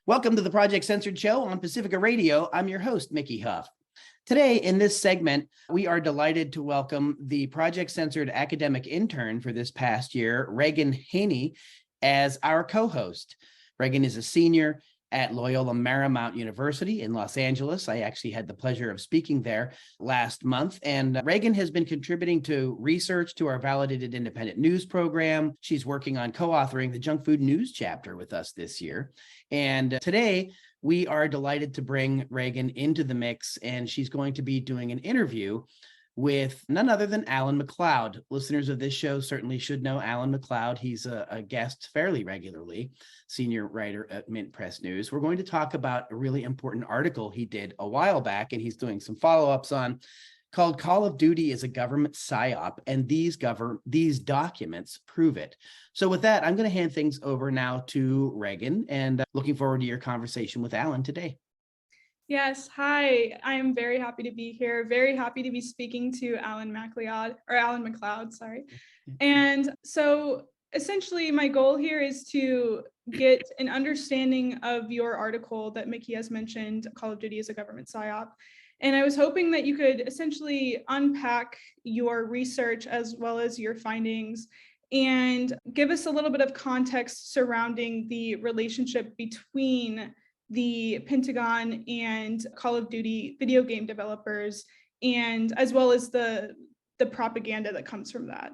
Welcome to the Project Censored Show on Pacifica Radio. I'm your host, Mickey Huff. Today, in this segment, we are delighted to welcome the Project Censored academic intern for this past year, Reagan Haynie, as our co-host. Reagan is a senior at Loyola Marymount University in Los Angeles. I actually had the pleasure of speaking there last month. And Reagan has been contributing to research to our validated independent news program. She's working on co-authoring the junk food news chapter with us this year. And today, we are delighted to bring Reagan into the mix, and she's going to be doing an interview with none other than Alan MacLeod. Listeners of this show certainly should know Alan MacLeod. He's a guest fairly regularly, senior writer at MintPress News. We're going to talk about a really important article he did a while back, and he's doing some follow-ups on, called Call of Duty is a Government PSYOP, and these documents prove it. So with that, I'm going to hand things over now to Reagan, and looking forward to your conversation with Alan today. Yes, hi. I am very happy to be here. Very happy to be speaking to Alan MacLeod, sorry. And so essentially my goal here is to get an understanding of your article that Mickey has mentioned, Call of Duty is a Government PSYOP. And I was hoping that you could essentially unpack your research as well as your findings and give us a little bit of context surrounding the relationship between the Pentagon and Call of Duty video game developers, and as well as the propaganda that comes from that.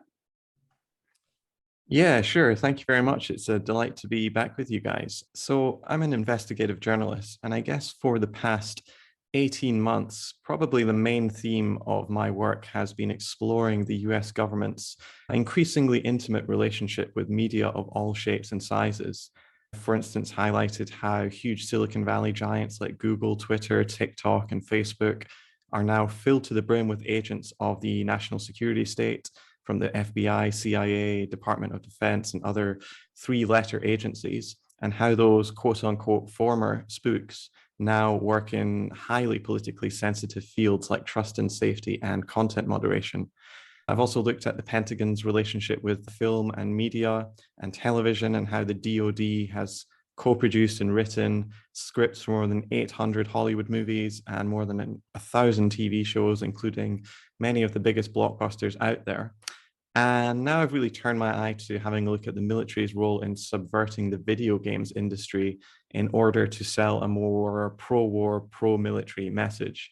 Yeah, sure. Thank you very much. It's a delight to be back with you guys. So I'm an investigative journalist, and I guess for the past 18 months, probably the main theme of my work has been exploring the US government's increasingly intimate relationship with media of all shapes and sizes. For instance, highlighted how huge Silicon Valley giants like Google, Twitter, TikTok, and Facebook are now filled to the brim with agents of the national security state from the FBI, CIA, Department of Defense, and other three-letter agencies, and how those quote-unquote former spooks now work in highly politically sensitive fields like trust and safety and content moderation. I've also looked at the Pentagon's relationship with film and media and television, and how the DoD has co-produced and written scripts for more than 800 Hollywood movies and more than 1,000 TV shows, including many of the biggest blockbusters out there. And now I've really turned my eye to having a look at the military's role in subverting the video games industry in order to sell a more pro-war, pro-military message.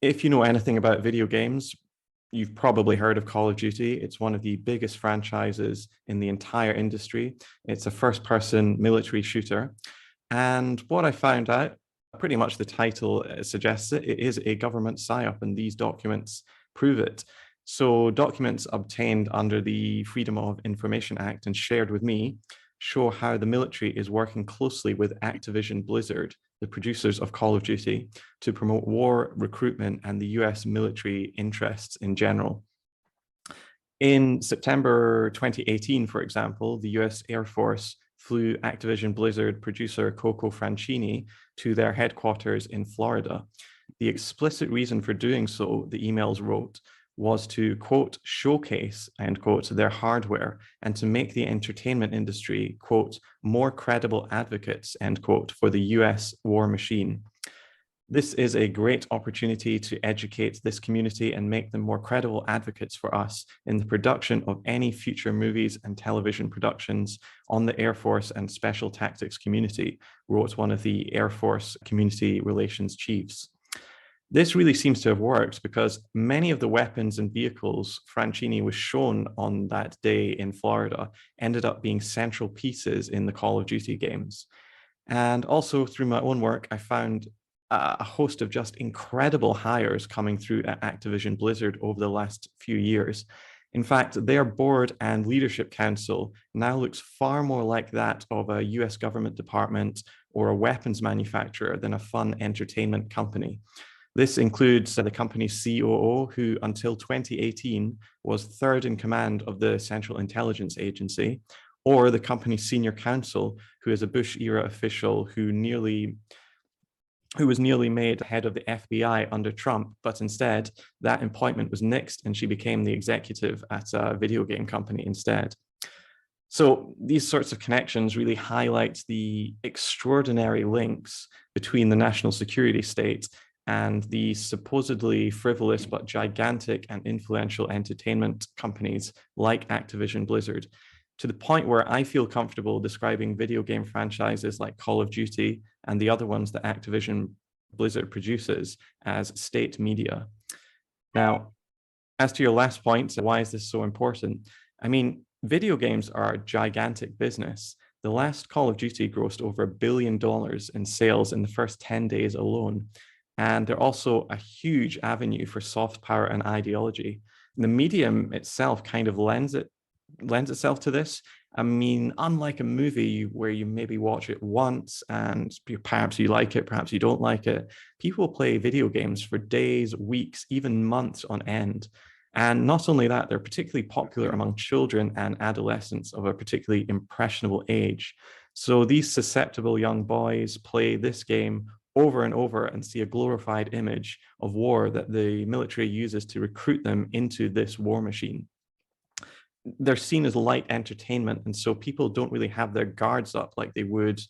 If you know anything about video games, you've probably heard of Call of Duty. It's one of the biggest franchises in the entire industry. It's a first-person military shooter. And what I found out, pretty much the title suggests it is a government PSYOP, and these documents prove it. So documents obtained under the Freedom of Information Act and shared with me show how the military is working closely with Activision Blizzard, the producers of Call of Duty, to promote war, recruitment, and the US military interests in general. In September 2018, for example, the US Air Force flew Activision Blizzard producer Coco Francini to their headquarters in Florida. The explicit reason for doing so, the emails wrote, was to, quote, showcase, end quote, their hardware and to make the entertainment industry, quote, more credible advocates, end quote, for the US war machine. This is a great opportunity to educate this community and make them more credible advocates for us in the production of any future movies and television productions on the Air Force and Special Tactics community, wrote one of the Air Force community relations chiefs. This really seems to have worked because many of the weapons and vehicles Francini was shown on that day in Florida ended up being central pieces in the Call of Duty games. And also through my own work, I found a host of just incredible hires coming through at Activision Blizzard over the last few years. In fact, their board and leadership council now looks far more like that of a US government department or a weapons manufacturer than a fun entertainment company. This includes the company's COO, who until 2018 was third in command of the Central Intelligence Agency, or the company's senior counsel, who is a Bush-era official who was nearly made head of the FBI under Trump, but instead that appointment was nixed and she became the executive at a video game company instead. So these sorts of connections really highlight the extraordinary links between the national security state and the supposedly frivolous but gigantic and influential entertainment companies like Activision Blizzard, to the point where I feel comfortable describing video game franchises like Call of Duty and the other ones that Activision Blizzard produces as state media. Now, as to your last point, why is this so important? I mean, video games are a gigantic business. The last Call of Duty grossed over $1 billion in sales in the first 10 days alone. And they're also a huge avenue for soft power and ideology. The medium itself kind of lends itself to this. I mean, unlike a movie where you maybe watch it once and perhaps you like it, perhaps you don't like it, people play video games for days, weeks, even months on end. And not only that, they're particularly popular among children and adolescents of a particularly impressionable age. So these susceptible young boys play this game over and over and see a glorified image of war that the military uses to recruit them into this war machine. They're seen as light entertainment, and so people don't really have their guards up like they would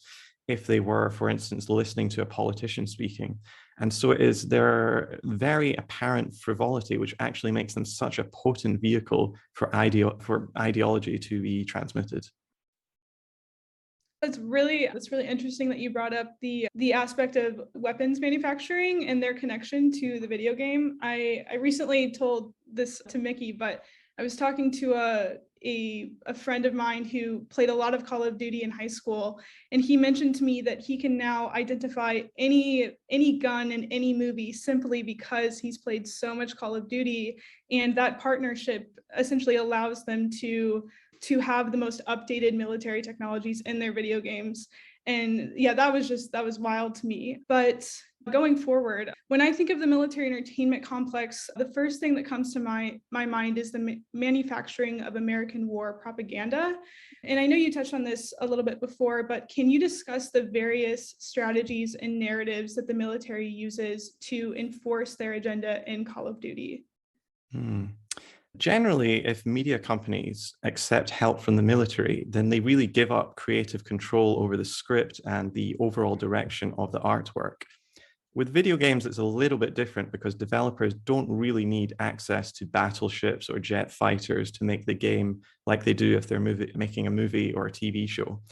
if they were, for instance, listening to a politician speaking. And so it is their very apparent frivolity which actually makes them such a potent vehicle for ideology to be transmitted. That's really interesting that you brought up the aspect of weapons manufacturing and their connection to the video game. I recently told this to Mickey, but I was talking to a friend of mine who played a lot of Call of Duty in high school, and he mentioned to me that he can now identify any gun in any movie simply because he's played so much Call of Duty, and that partnership essentially allows them to have the most updated military technologies in their video games. And yeah, that was wild to me. But going forward, when I think of the military entertainment complex, the first thing that comes to my mind is the manufacturing of American war propaganda. And I know you touched on this a little bit before, but can you discuss the various strategies and narratives that the military uses to enforce their agenda in Call of Duty? Generally, if media companies accept help from the military, then they really give up creative control over the script and the overall direction of the artwork. With video games, it's a little bit different because developers don't really need access to battleships or jet fighters to make the game like they do if they're making a movie or a TV show.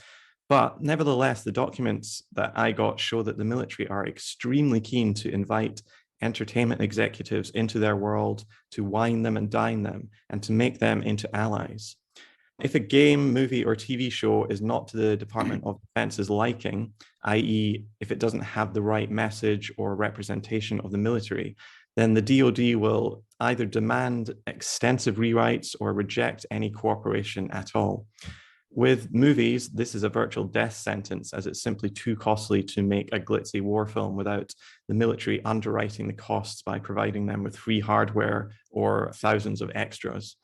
But nevertheless, the documents that I got show that the military are extremely keen to invite entertainment executives into their world, to wine them and dine them, and to make them into allies. If a game, movie, or TV show is not to the Department of Defense's liking, i.e., if it doesn't have the right message or representation of the military, then the DoD will either demand extensive rewrites or reject any cooperation at all. With movies, this is a virtual death sentence, as it's simply too costly to make a glitzy war film without the military underwriting the costs by providing them with free hardware or thousands of extras.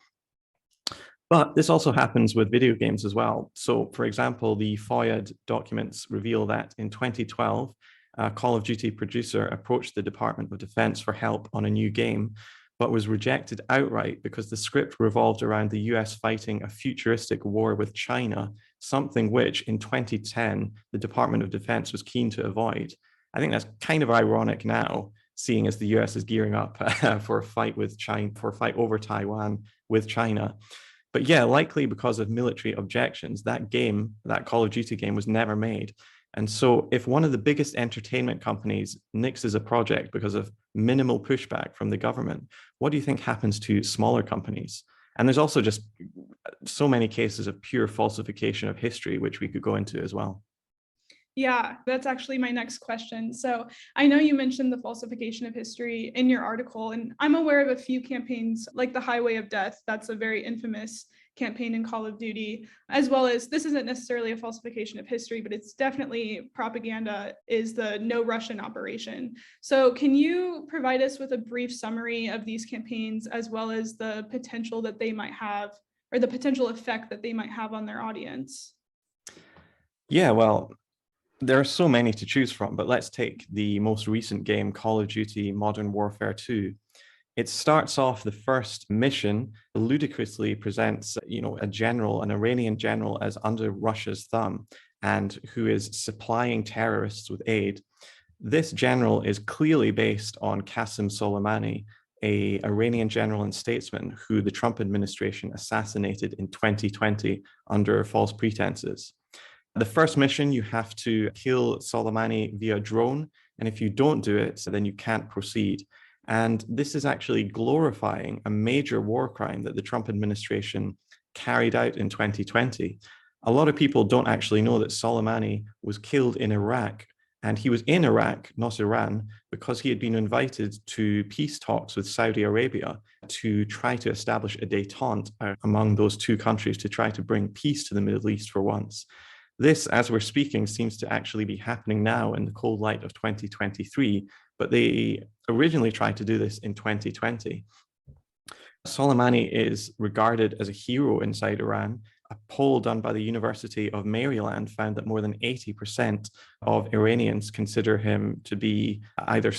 But this also happens with video games as well. So, for example, the FOIA documents reveal that in 2012, a Call of Duty producer approached the Department of Defense for help on a new game, but was rejected outright because the script revolved around the US fighting a futuristic war with China, something which in 2010, the Department of Defense was keen to avoid. I think that's kind of ironic now, seeing as the US is gearing up for a fight over Taiwan with China. But yeah, likely because of military objections, that Call of Duty game was never made. And so if one of the biggest entertainment companies nixes a project because of minimal pushback from the government, what do you think happens to smaller companies? And there's also just so many cases of pure falsification of history, which we could go into as well. Yeah, that's actually my next question. So I know you mentioned the falsification of history in your article, and I'm aware of a few campaigns like the Highway of Death. That's a very infamous campaign in Call of Duty, as well as, this isn't necessarily a falsification of history, but it's definitely propaganda, is the No Russian Operation. So can you provide us with a brief summary of these campaigns, as well as the potential that they might have, or the potential effect that they might have on their audience? Yeah, well, there are so many to choose from, but let's take the most recent game, Call of Duty Modern Warfare 2. It starts off the first mission ludicrously presents, a general, an Iranian general, as under Russia's thumb and who is supplying terrorists with aid. This general is clearly based on Qasem Soleimani, an Iranian general and statesman who the Trump administration assassinated in 2020 under false pretenses. The first mission, you have to kill Soleimani via drone, and if you don't do it, then you can't proceed. And this is actually glorifying a major war crime that the Trump administration carried out in 2020. A lot of people don't actually know that Soleimani was killed in Iraq, and he was in Iraq, not Iran, because he had been invited to peace talks with Saudi Arabia to try to establish a détente among those two countries to try to bring peace to the Middle East for once. This, as we're speaking, seems to actually be happening now in the cold light of 2023, but they originally tried to do this in 2020. Soleimani is regarded as a hero inside Iran. A poll done by the University of Maryland found that more than 80% of Iranians consider him to be either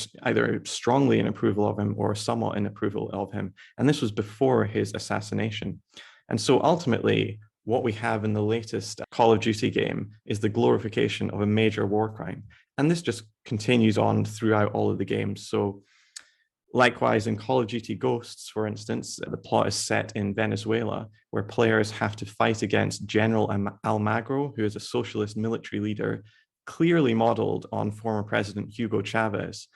strongly in approval of him or somewhat in approval of him. And this was before his assassination. And so ultimately, what we have in the latest Call of Duty game is the glorification of a major war crime. And this just continues on throughout all of the games. So likewise, in Call of Duty Ghosts, for instance, the plot is set in Venezuela, where players have to fight against General Almagro, who is a socialist military leader, clearly modeled on former President Hugo Chavez.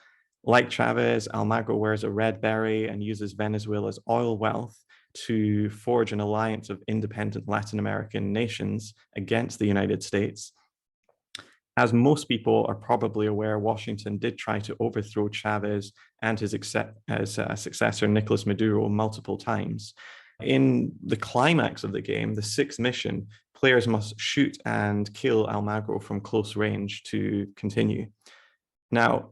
Like Chavez, Almagro wears a red beret and uses Venezuela's oil wealth to forge an alliance of independent Latin American nations against the United States. As most people are probably aware, Washington did try to overthrow Chavez and his successor, Nicolas Maduro, multiple times. In the climax of the game, the sixth mission, players must shoot and kill Almagro from close range to continue. Now,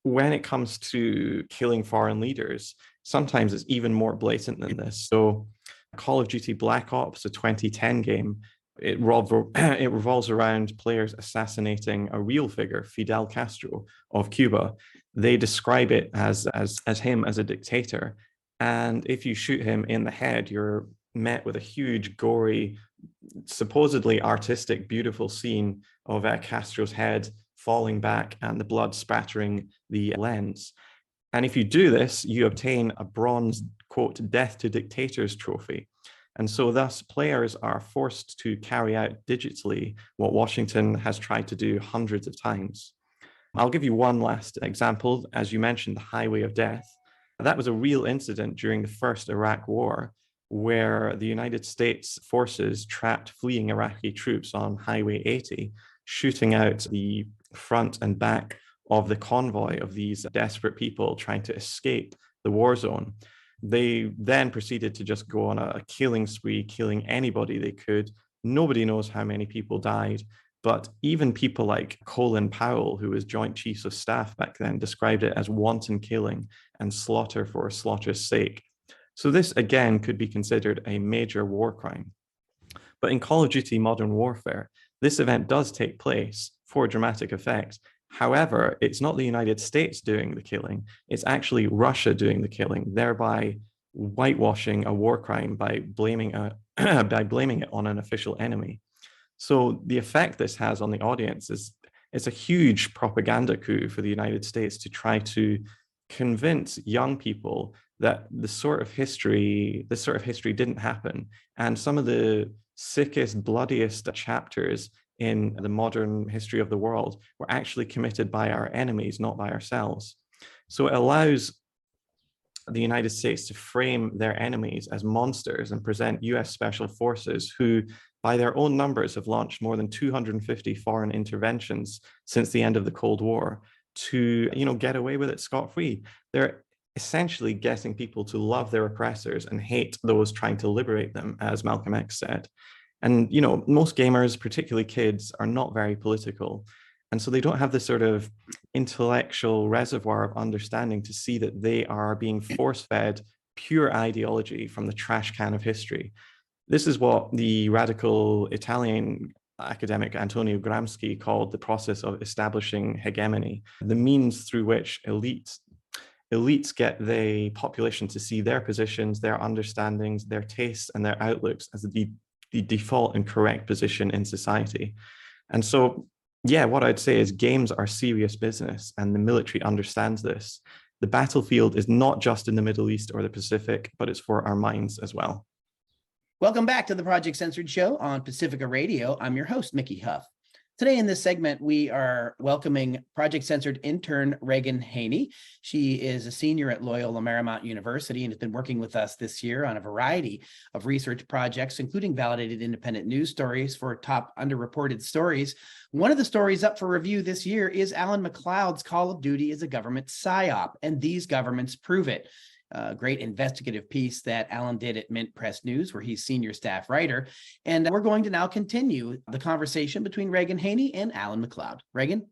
when it comes to killing foreign leaders, sometimes it's even more blatant than this. So Call of Duty Black Ops, a 2010 game, it revolves around players assassinating a real figure, Fidel Castro of Cuba. They describe it as him as a dictator. And if you shoot him in the head, you're met with a huge, gory, supposedly artistic, beautiful scene of Castro's head falling back and the blood spattering the lens. And if you do this, you obtain a bronze, quote, Death to Dictators trophy. And so thus players are forced to carry out digitally what Washington has tried to do hundreds of times. I'll give you one last example. As you mentioned, the Highway of Death. That was a real incident during the first Iraq War, where the United States forces trapped fleeing Iraqi troops on Highway 80, shooting out the front and back of the convoy of these desperate people trying to escape the war zone. They then proceeded to just go on a killing spree, killing anybody they could. Nobody knows how many people died, but even people like Colin Powell, who was Joint Chiefs of Staff back then, described it as wanton killing and slaughter for slaughter's sake. So this, again, could be considered a major war crime. But in Call of Duty Modern Warfare, this event does take place for dramatic effect. However, it's not the United States doing the killing, it's actually Russia doing the killing, thereby whitewashing a war crime by blaming it on an official enemy. So the effect this has on the audience is it's a huge propaganda coup for the United States to try to convince young people that this sort of history didn't happen. And some of the sickest, bloodiest chapters in the modern history of the world were actually committed by our enemies, not by ourselves. So it allows the United States to frame their enemies as monsters and present US special forces who, by their own numbers, have launched more than 250 foreign interventions since the end of the Cold War to, get away with it scot-free. They're essentially getting people to love their oppressors and hate those trying to liberate them, as Malcolm X said. And, most gamers, particularly kids, are not very political. And so they don't have this sort of intellectual reservoir of understanding to see that they are being force-fed pure ideology from the trash can of history. This is what the radical Italian academic Antonio Gramsci called the process of establishing hegemony, the means through which elites elites get the population to see their positions, their understandings, their tastes, and their outlooks as the default and correct position in society. And so, yeah, what I'd say is games are serious business, and the military understands this. The battlefield is not just in the Middle East or the Pacific, but it's for our minds as well. Welcome back to the Project Censored Show on Pacifica Radio. I'm your host, Mickey Huff. Today in this segment, we are welcoming Project Censored intern Reagan Haynie. She is a senior at Loyola Marymount University and has been working with us this year on a variety of research projects, including validated independent news stories for top underreported stories. One of the stories up for review this year is Alan MacLeod's Call of Duty is a government psyop, and these governments prove it. A great investigative piece that Alan did at MintPress News, where he's senior staff writer. And we're going to now continue the conversation between Reagan Haynie and Alan MacLeod. Reagan?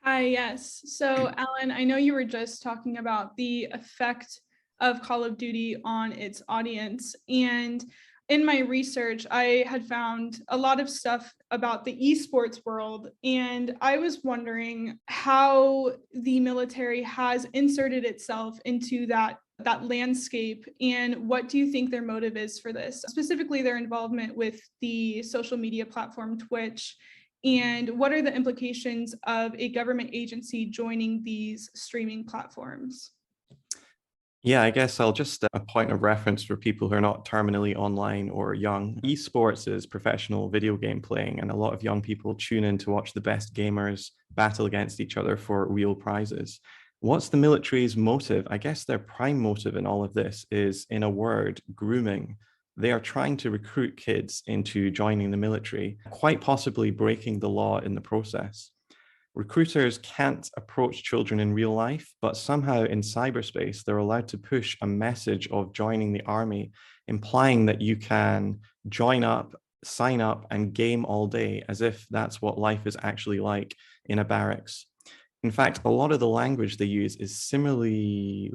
Hi, yes. So Alan, I know you were just talking about the effect of Call of Duty on its audience. And in my research, I had found a lot of stuff about the esports world. And I was wondering how the military has inserted itself into that landscape, and what do you think their motive is for this? Specifically, their involvement with the social media platform Twitch, and what are the implications of a government agency joining these streaming platforms? Yeah, I guess I'll just a point of reference for people who are not terminally online or young. Esports is professional video game playing, and a lot of young people tune in to watch the best gamers battle against each other for real prizes. What's the military's motive? I guess their prime motive in all of this is, in a word, grooming. They are trying to recruit kids into joining the military, quite possibly breaking the law in the process. Recruiters can't approach children in real life, but somehow in cyberspace, they're allowed to push a message of joining the army, implying that you can join up, sign up, and game all day, as if that's what life is actually like in a barracks. In fact, a lot of the language they use is similarly,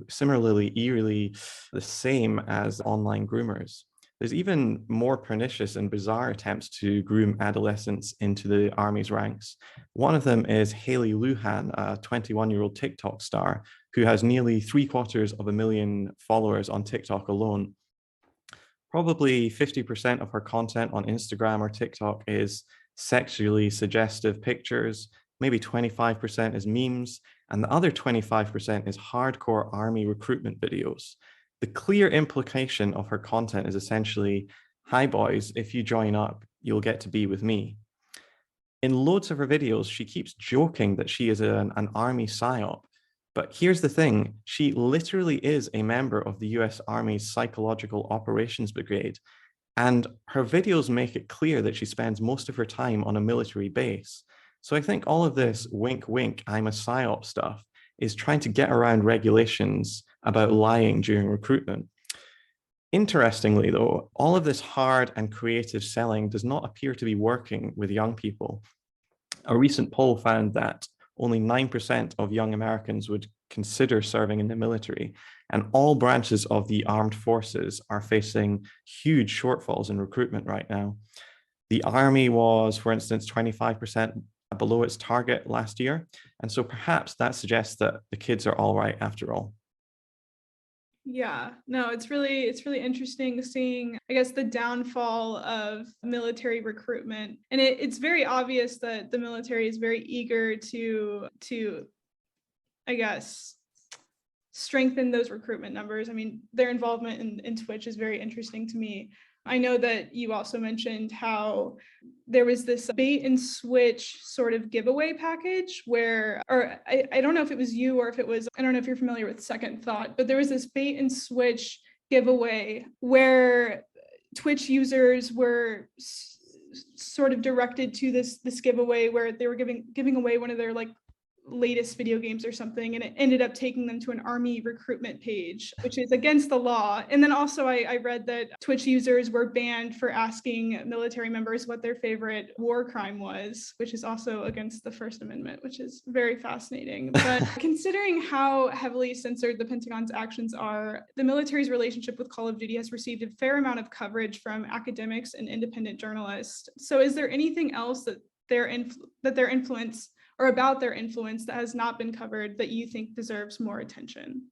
eerily the same as online groomers. There's even more pernicious and bizarre attempts to groom adolescents into the army's ranks. One of them is Haley Luhan, a 21-year-old TikTok star who has nearly 750,000 followers on TikTok alone. Probably 50% of her content on Instagram or TikTok is sexually suggestive pictures, maybe 25% is memes, and the other 25% is hardcore army recruitment videos. The clear implication of her content is essentially, hi boys, if you join up, you'll get to be with me. In loads of her videos, she keeps joking that she is an army psyop. But here's the thing, she literally is a member of the US Army's Psychological Operations Brigade. And her videos make it clear that she spends most of her time on a military base. So I think all of this wink, wink, I'm a psyop stuff is trying to get around regulations about lying during recruitment. Interestingly, though, all of this hard and creative selling does not appear to be working with young people. A recent poll found that only 9% of young Americans would consider serving in the military, and all branches of the armed forces are facing huge shortfalls in recruitment right now. The Army was, for instance, 25% below its target last year. And so perhaps that suggests that the kids are all right after all. Yeah, no, it's really interesting seeing, I guess, the downfall of military recruitment. And it's very obvious that the military is very eager to, I guess, strengthen those recruitment numbers. I mean, their involvement in Twitch is very interesting to me. I know that you also mentioned how there was this bait and switch sort of giveaway package where, or I don't know if it was you or if it was, I don't know if you're familiar with Second Thought, but there was this bait and switch giveaway where Twitch users were sort of directed to this giveaway where they were giving away one of their like latest video games or something, and it ended up taking them to an army recruitment page, which is against the law. And then also I read that Twitch users were banned for asking military members what their favorite war crime was, which is also against the First Amendment, which is very fascinating. But considering how heavily censored the Pentagon's actions are, the military's relationship with Call of Duty has received a fair amount of coverage from academics and independent journalists. So is there anything else that their influence or about their influence that has not been covered that you think deserves more attention?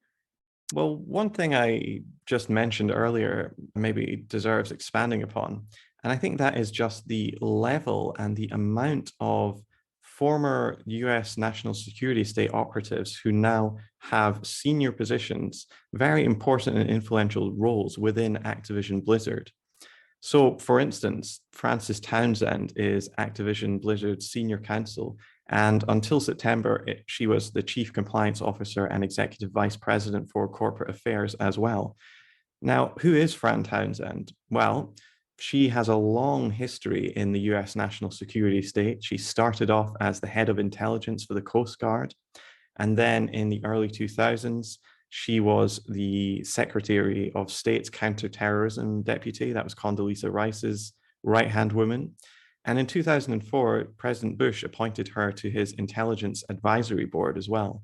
Well, one thing I just mentioned earlier maybe deserves expanding upon, and I think that is just the level and the amount of former US national security state operatives who now have senior positions, very important and influential roles within Activision Blizzard. So, for instance, Frances Townsend is Activision Blizzard's senior counsel, and until September, she was the chief compliance officer and executive vice president for corporate affairs as well. Now, who is Fran Townsend? Well, she has a long history in the US national security state. She started off as the head of intelligence for the Coast Guard, and then in the early 2000s, she was the Secretary of State's counterterrorism deputy. That was Condoleezza Rice's right-hand woman. And in 2004, President Bush appointed her to his intelligence advisory board as well.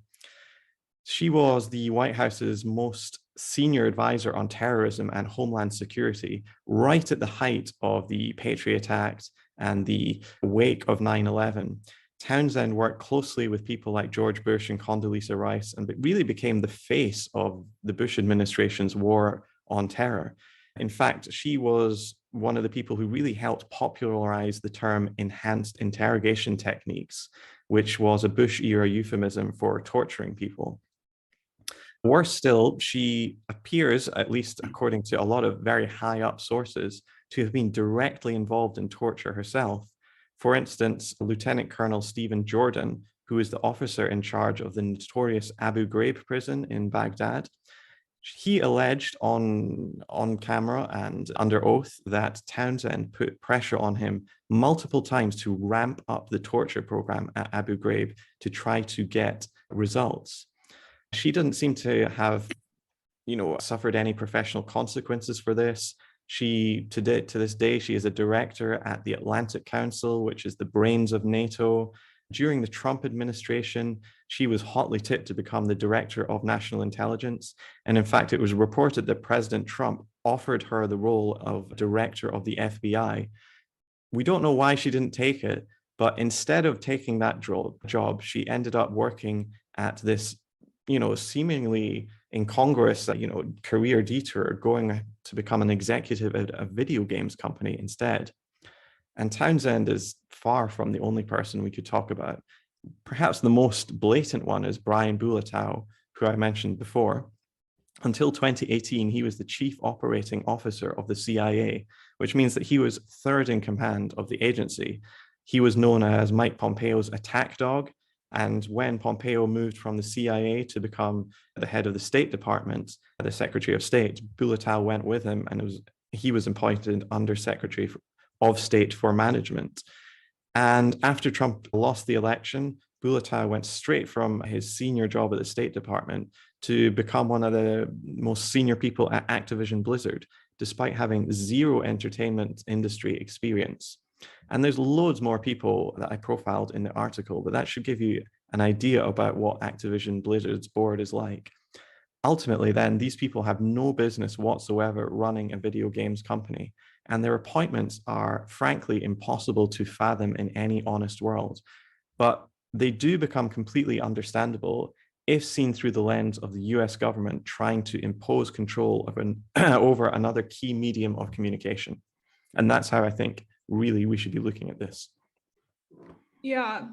She was the White House's most senior advisor on terrorism and homeland security, right at the height of the Patriot Act and the wake of 9/11. Townsend worked closely with people like George Bush and Condoleezza Rice, and really became the face of the Bush administration's war on terror. In fact, she was one of the people who really helped popularize the term enhanced interrogation techniques, which was a Bush-era euphemism for torturing people. Worse still, she appears, at least according to a lot of very high-up sources, to have been directly involved in torture herself. For instance, Lieutenant Colonel Stephen Jordan, who is the officer in charge of the notorious Abu Ghraib prison in Baghdad, he alleged on camera and under oath that Townsend put pressure on him multiple times to ramp up the torture program at Abu Ghraib to try to get results. She doesn't seem to have, suffered any professional consequences for this. To this day, she is a director at the Atlantic Council, which is the brains of NATO. During the Trump administration, she was hotly tipped to become the director of national intelligence. And in fact, it was reported that President Trump offered her the role of director of the FBI. We don't know why she didn't take it, but instead of taking that job, she ended up working at this, seemingly incongruous, career detour, going to become an executive at a video games company instead. And Townsend is far from the only person we could talk about. Perhaps the most blatant one is Brian Bulletow, who I mentioned before. Until 2018, he was the chief operating officer of the CIA, which means that he was third in command of the agency. He was known as Mike Pompeo's attack dog. And when Pompeo moved from the CIA to become the head of the State Department, the Secretary of State, Bulletow went with him, and he was appointed Under Secretary of State for Management. And after Trump lost the election, Bulletow went straight from his senior job at the State Department to become one of the most senior people at Activision Blizzard, despite having zero entertainment industry experience. And there's loads more people that I profiled in the article, but that should give you an idea about what Activision Blizzard's board is like. Ultimately, then, these people have no business whatsoever running a video games company, and their appointments are frankly impossible to fathom in any honest world. But they do become completely understandable if seen through the lens of the US government trying to impose control over another key medium of communication. And that's how I think really we should be looking at this. Yeah.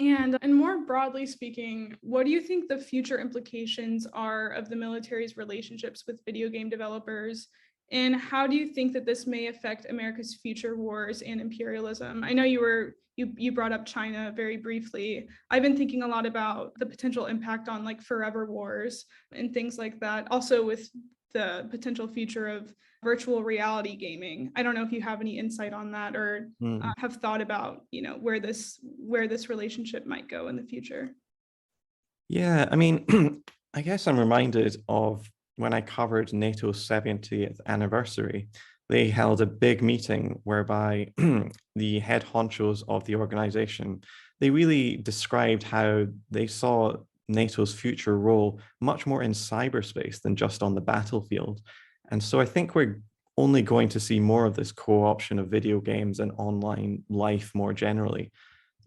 And more broadly speaking, what do you think the future implications are of the military's relationships with video game developers? And how do you think that this may affect America's future wars and imperialism? I know you brought up China very briefly. I've been thinking a lot about the potential impact on like forever wars and things like that. Also with the potential future of virtual reality gaming. I don't know if you have any insight on that or have thought about, where this relationship might go in the future. Yeah, I mean, I guess I'm reminded of when I covered NATO's 70th anniversary. They held a big meeting whereby the head honchos of the organization, they really described how they saw NATO's future role much more in cyberspace than just on the battlefield. And so I think we're only going to see more of this co-option of video games and online life more generally.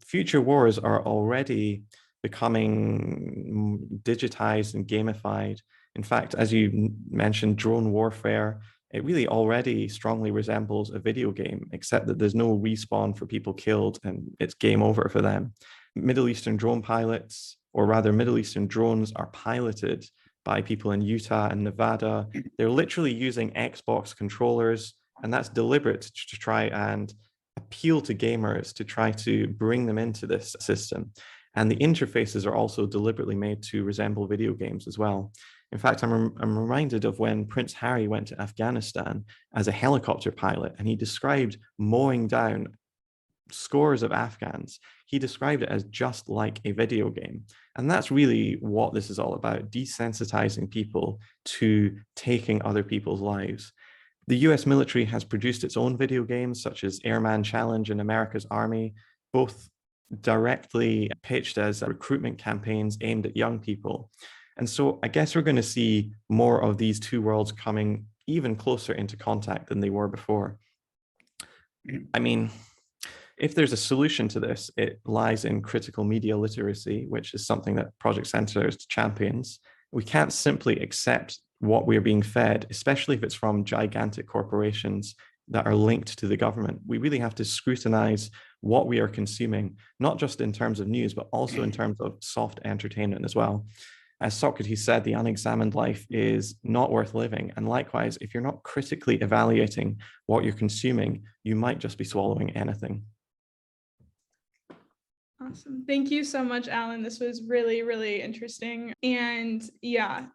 future wars are already becoming digitized and gamified. In fact, as you mentioned, drone warfare, it really already strongly resembles a video game, except that there's no respawn for people killed and it's game over for them. Middle Eastern drone pilots, or rather Middle Eastern drones, are piloted by people in Utah and Nevada. They're literally using Xbox controllers, and that's deliberate to try and appeal to gamers, to try to bring them into this system. And the interfaces are also deliberately made to resemble video games as well. In fact, I'm reminded of when Prince Harry went to Afghanistan as a helicopter pilot, and he described mowing down scores of Afghans. He described it as just like a video game. And that's really what this is all about, desensitizing people to taking other people's lives. The US military has produced its own video games, such as Airman Challenge and America's Army, both directly pitched as recruitment campaigns aimed at young people. And so I guess we're going to see more of these two worlds coming even closer into contact than they were before. I mean, if there's a solution to this, it lies in critical media literacy, which is something that Project Censored champions. We can't simply accept what we're being fed, especially if it's from gigantic corporations that are linked to the government. We really have to scrutinize what we are consuming, not just in terms of news, but also in terms of soft entertainment as well. As Socrates said, the unexamined life is not worth living. And likewise, if you're not critically evaluating what you're consuming, you might just be swallowing anything. Awesome. Thank you so much, Alan. This was really, really interesting. And yeah,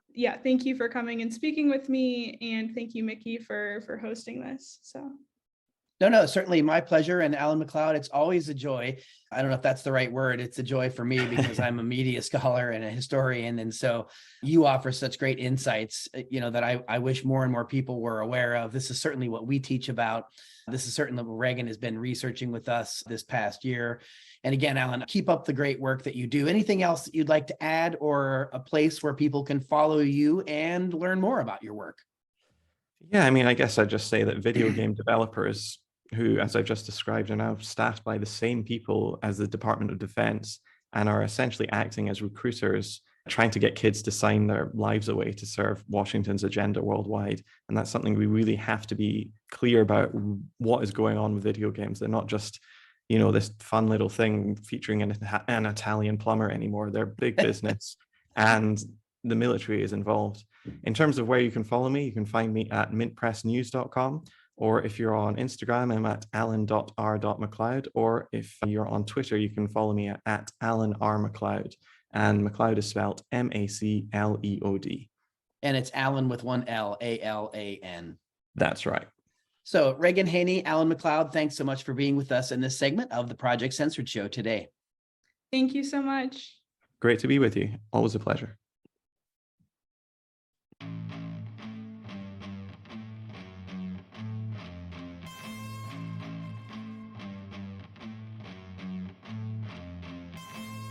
thank you for coming and speaking with me. And thank you, Mickey, for hosting this. So. No, certainly my pleasure. And Alan MacLeod, it's always a joy. I don't know if that's the right word. It's a joy for me because I'm a media scholar and a historian. And so you offer such great insights, that I wish more and more people were aware of. This is certainly what we teach about. This is certainly what Reagan has been researching with us this past year. And again, Alan, keep up the great work that you do. Anything else that you'd like to add, or a place where people can follow you and learn more about your work? Yeah, I mean, I guess I'd just say that video game developers who, as I've just described, are now staffed by the same people as the Department of Defense and are essentially acting as recruiters, trying to get kids to sign their lives away to serve Washington's agenda worldwide. And that's something we really have to be clear about, what is going on with video games. They're not just, this fun little thing featuring an Italian plumber anymore. They're big business, and the military is involved. In terms of where you can follow me, you can find me at mintpressnews.com. Or if you're on Instagram, I'm at alan.r.macleod. Or if you're on Twitter, you can follow me at Alan R. MacLeod. And MacLeod is spelled MacLeod. And it's Alan with one L, ALAN. That's right. So Reagan Haynie, Alan MacLeod, thanks so much for being with us in this segment of the Project Censored Show today. Thank you so much. Great to be with you. Always a pleasure.